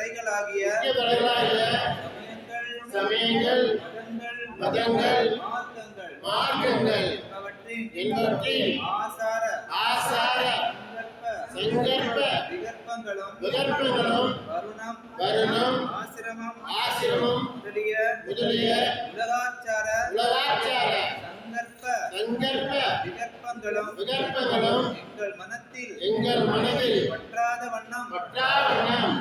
தடைகளாகிய சமயங்கள் மதங்கள் மார்க்கங்கள் என்பவற்றின் ஆசார சங்கற்ப விகற்பங்களும் வருணம் ஆசிரமம் முதலிய உலகாச்சார சங்கற்ப விகற்பங்களும் எங்கள் மனதில் பற்றாத வண்ணம்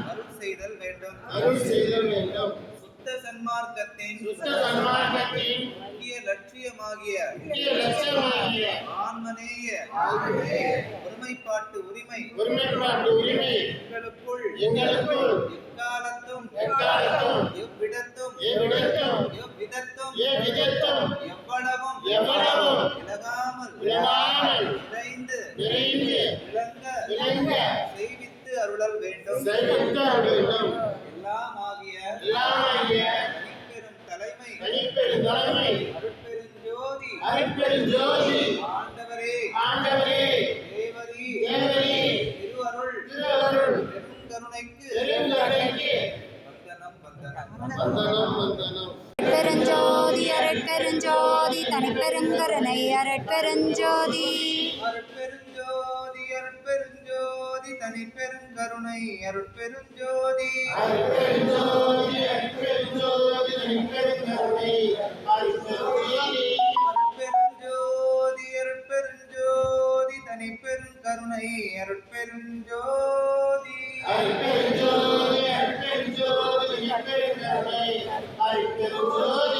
அருள் செய்தல் வேண்டும். சுத்த சன்மார்க்கத்தின் முக்கிய லட்சியமாகிய ஆன்மநேய ஒருமைப்பாட்டு உரிமை எங்களுக்குள் எக்காலத்தும் எவ்விடத்தும் எவ்வளவும் இழகாமல் நிறைந்து விளங்க செய்வித்து அருளல் வேண்டும். எல்லாமாகிய தனிப்பெரும் தலைமை அருட்பெருஞ்சோதி ஆண்டவரே தேவரி திருவருள் பெருங்கருணைக்கு வந்தனம். பெருஞ்சோதி அருட்பெருஞ்சோதி தனிப்பெருங்கருணை அருட்பெருஞ்சோதி தனிப்பெருங்கருணை அருட்பெருஞ்சோதி தனிப்பெருங்கருணை அருட்பெருஞ்சோதி